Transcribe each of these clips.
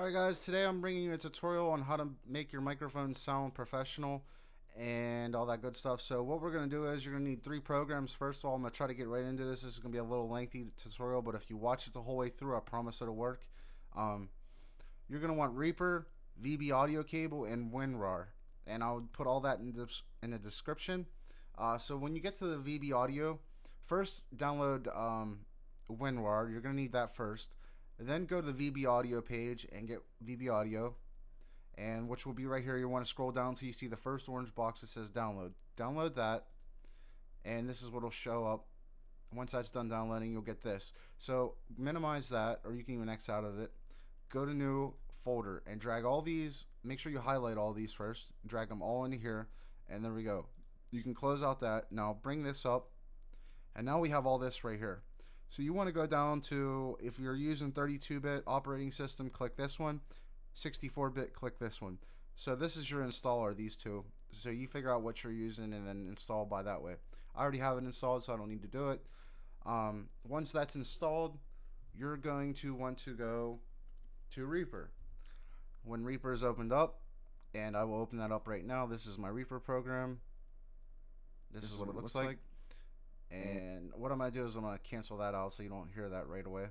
Alright guys, today I'm bringing you a tutorial on how to make your microphone sound professional and all that good stuff. So what we're going to do is you're going to need three programs. First of all, I'm going to try to get right into this. This is going to be a little lengthy tutorial, but if you watch it the whole way through, I promise it'll work. You're going to want Reaper, VB audio cable, and Winrar. And I'll put all that in the description. So when you get to the VB audio, first download Winrar. You're going to need that first. Then go to the VB audio page and get VB audio, and which will be right here. You want to scroll down until you see the first orange box that says download. Download that, and this is what will show up. Once that's done downloading, you'll get this. So minimize that, or you can even X out of it. Go to new folder and drag all these. Make sure you highlight all these first. Drag them all into here, and there we go. You can close out that. Now bring this up, and now we have all this right here. So you want to go down to, if you're using 32-bit operating system, click this one. 64-bit, click this one. So this is your installer, these two. So you figure out what you're using and then install by that way. I already have it installed, so I don't need to do it. Once that's installed, you're going to want to go to Reaper. When Reaper is opened up, and I will open that up right now. This is my Reaper program. This is what it looks like. And what I'm going to do is I'm going to cancel that out so you don't hear that right away.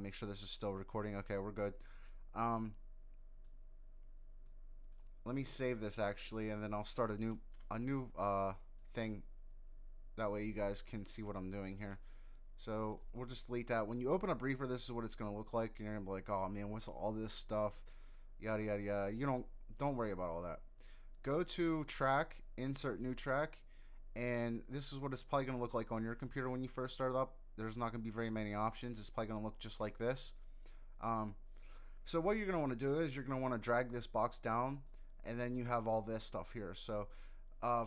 Make sure this is still recording. Okay, we're good. Let me save this actually, and then I'll start a new thing. That way you guys can see what I'm doing here. So we'll just delete that. When you open up Reaper, this is what it's going to look like. And you're going to be like, oh man, what's all this stuff? Yada yada yada. You don't worry about all that. Go to track, insert new track. And this is what it's probably going to look like on your computer when you first start up. There's not going to be very many options. It's probably going to look just like this. So what you're going to want to do is you're going to want to drag this box down, and then you have all this stuff here. So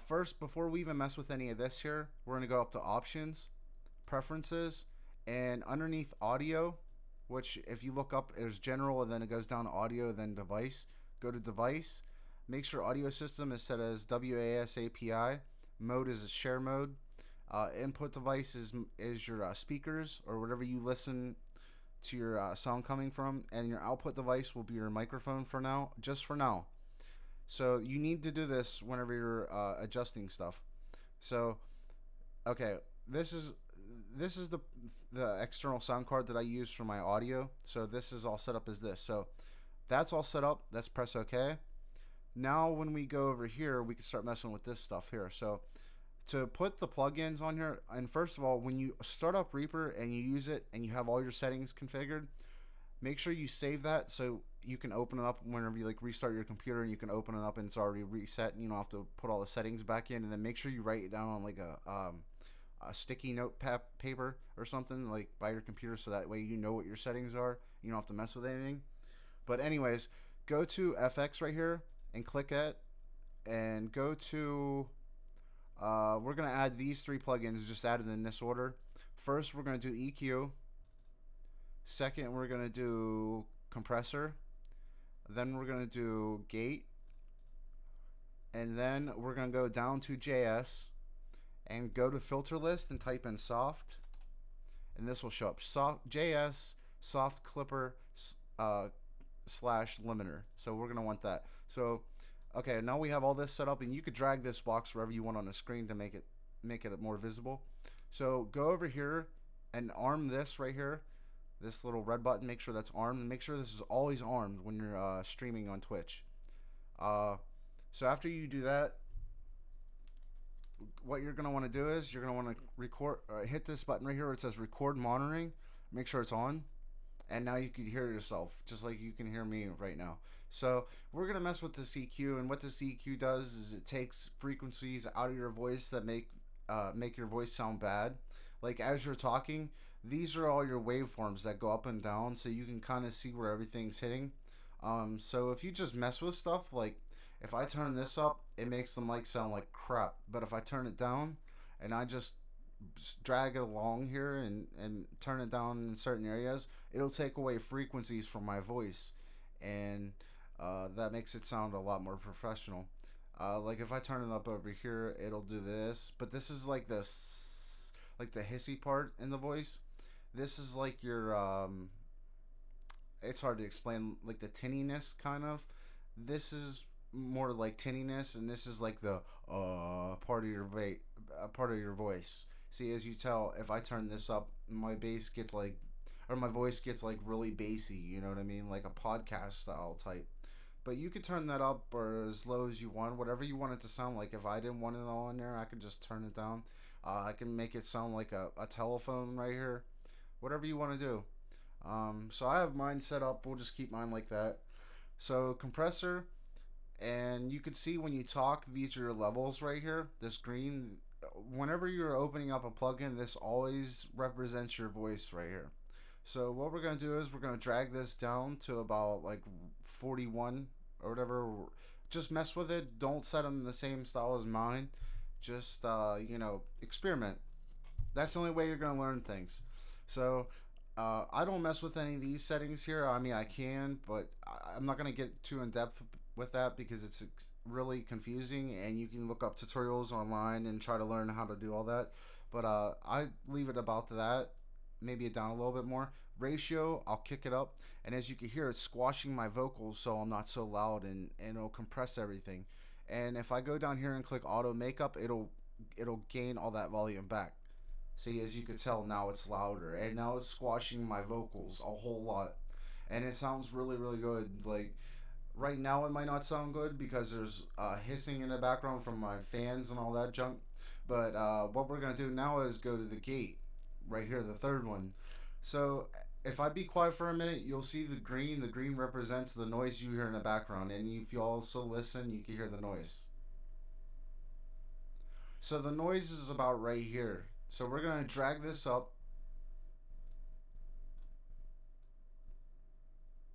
first, before we even mess with any of this here, we're going to go up to Options, Preferences, and underneath Audio, which if you look up, there's General, and then it goes down to Audio, then Device. Go to Device. Make sure Audio System is set as WAS API. Mode is a share mode. Input device is your speakers or whatever you listen to your sound coming from, and your output device will be your microphone for now, just for now. So you need to do this whenever you're adjusting stuff. So okay, this is the external sound card that I use for my audio. So this is all set up as this. So that's all set up. Let's press OK. Now when we go over here, we can start messing with this stuff here. So to put the plugins on here, and first of all, when you start up Reaper and you use it and you have all your settings configured, make sure you save that so you can open it up whenever you restart your computer, and you can open it up and it's already reset, and you don't have to put all the settings back in. And then make sure you write it down on a sticky note paper or something by your computer, so that way you know what your settings are. You don't have to mess with anything. But anyways, go to FX right here and click it, and go to we're going to add these three plugins, just added in this order. First, we're going to do EQ. Second, we're going to do Compressor. Then we're going to do Gate. And then we're going to go down to JS and go to Filter List and type in Soft. And this will show up. JS Soft Clipper slash limiter. So we're going to want that. So okay, now we have all this set up, and you could drag this box wherever you want on the screen to make it more visible. So go over here and arm this right here, this little red button. Make sure that's armed, and make sure this is always armed when you're streaming on Twitch. So after you do that, what you're going to want to do is you're going to want to record. Hit this button right here where it says Record Monitoring. Make sure it's on. And now you can hear yourself, just like you can hear me right now. So we're going to mess with this EQ, and what this EQ does is it takes frequencies out of your voice that make your voice sound bad. Like as you're talking, these are all your waveforms that go up and down, so you can kind of see where everything's hitting. So if you just mess with stuff, like if I turn this up, it makes the mic sound like crap. But if I turn it down and I just drag it along here and turn it down in certain areas, it'll take away frequencies from my voice, and that makes it sound a lot more professional. Like if I turn it up over here, it'll do this, but this is like this, like the hissy part in the voice. This is like your it's hard to explain, like the tinniness kind of. This is more like tinniness, and this is like the part of your part of your voice. See, as you tell, if I turn this up, my bass gets like, or my voice gets like really bassy. You know what I mean, like a podcast style type. But you could turn that up or as low as you want, whatever you want it to sound like. If I didn't want it all in there, I could just turn it down. I can make it sound like a telephone right here. Whatever you want to do. So I have mine set up. We'll just keep mine like that. So compressor, and you can see when you talk, these are your levels right here. This green, whenever you're opening up a plugin, this always represents your voice right here. So what we're gonna do is we're gonna drag this down to about like 41 or whatever. Just mess with it. Don't set them in the same style as mine. Just experiment. That's the only way you're gonna learn things. So I don't mess with any of these settings here. I mean, I can, but I'm not gonna get too in depth with that because it's really confusing, and you can look up tutorials online and try to learn how to do all that. But I leave it about to that. Maybe it down a little bit more. Ratio, I'll kick it up, and as you can hear, it's squashing my vocals so I'm not so loud, and it'll compress everything. And if I go down here and click auto makeup, it'll gain all that volume back. See, as you can tell, now it's louder, and now it's squashing my vocals a whole lot, and it sounds really, really good. Like right now, it might not sound good because there's hissing in the background from my fans and all that junk. But what we're gonna do now is go to the gate, right here, the third one. So if I be quiet for a minute, you'll see the green. The green represents the noise you hear in the background, and if you also listen, you can hear the noise. So the noise is about right here. So we're gonna drag this up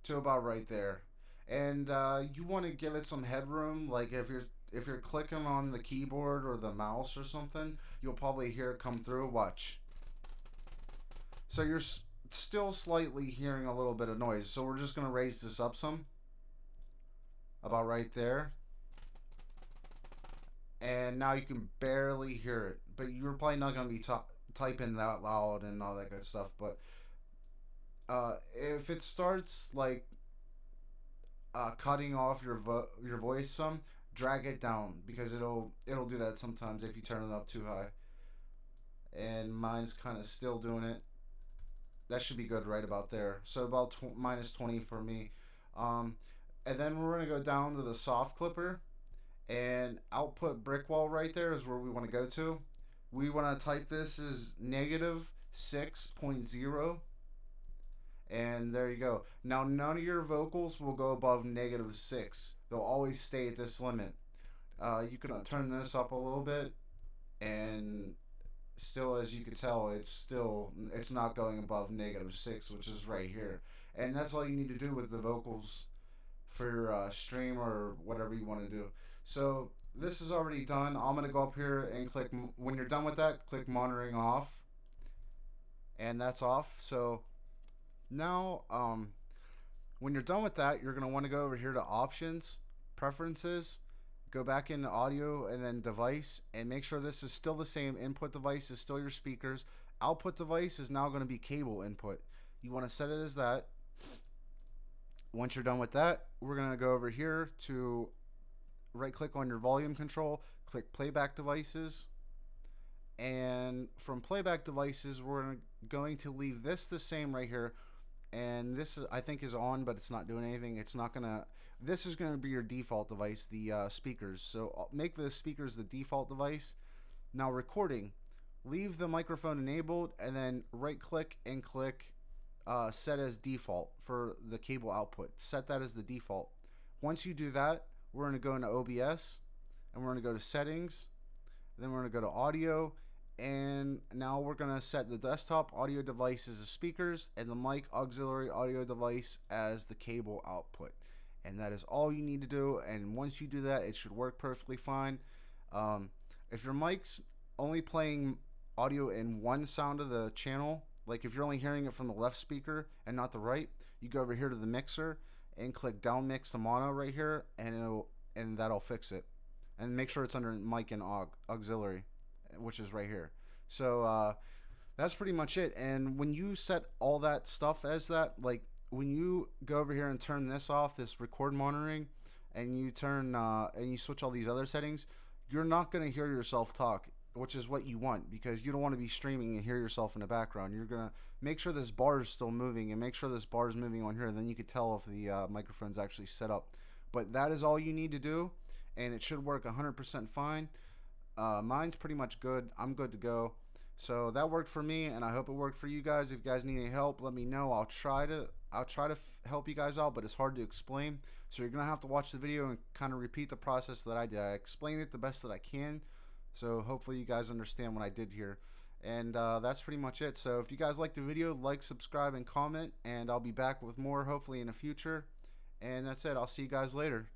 to about right there, and you want to give it some headroom. Like if you're clicking on the keyboard or the mouse or something, you'll probably hear it come through. Watch. So you're still slightly hearing a little bit of noise. So we're just gonna raise this up some, about right there, and now you can barely hear it. But you're probably not gonna be typing that loud and all that good stuff. But if it starts like cutting off your voice some, drag it down because it'll do that sometimes if you turn it up too high. And mine's kind of still doing it. That should be good right about there. So about minus 20 for me. Um, and then we're gonna go down to the soft clipper, and output brick wall right there is where we want to go to. We want to type this as negative 6.0, and there you go. Now none of your vocals will go above negative 6. They'll always stay at this limit. You can turn this up a little bit, and still, as you can tell, it's not going above negative 6, which is right here. And that's all you need to do with the vocals for your stream or whatever you want to do. So this is already done. I'm gonna go up here and click. When you're done with that, click monitoring off, and that's off. So now, when you're done with that, you're gonna want to go over here to options, preferences, go back into audio, and then device, and make sure this is still the same. Input device is still your speakers. Output device is now going to be cable input. You want to set it as that. Once you're done with that, we're going to go over here to right click on your volume control, click playback devices, and from playback devices, we're going to leave this the same right here. And this is, I think, is on, but it's not doing anything. It's not gonna. This is gonna be your default device, the speakers. So make the speakers the default device. Now recording, leave the microphone enabled, and then right click and click set as default for the cable output. Set that as the default. Once you do that, we're gonna go into OBS, and we're gonna go to settings. Then we're gonna go to audio. And now we're going to set the desktop audio device as the speakers and the mic auxiliary audio device as the cable output. And that is all you need to do. And once you do that, it should work perfectly fine. If your mic's only playing audio in one sound of the channel, like if you're only hearing it from the left speaker and not the right, you go over here to the mixer and click down mix to mono right here, and that'll fix it. And make sure it's under mic and auxiliary, which is right here. So that's pretty much it. And when you set all that stuff as that, like when you go over here and turn this off, this record monitoring, and you turn and you switch all these other settings, you're not going to hear yourself talk, which is what you want, because you don't want to be streaming and hear yourself in the background. You're going to make sure this bar is still moving and make sure this bar is moving on here, and then you can tell if the microphone's actually set up. But that is all you need to do, and it should work 100% fine. Mine's pretty much good. I'm good to go. So that worked for me, and I hope it worked for you guys. If you guys need any help, let me know. I'll try to help you guys out, but it's hard to explain. So you're gonna have to watch the video and kind of repeat the process that I did. I explained it the best that I can. So hopefully you guys understand what I did here. And that's pretty much it. So if you guys like the video, like, subscribe, and comment. And I'll be back with more hopefully in the future. And that's it. I'll see you guys later.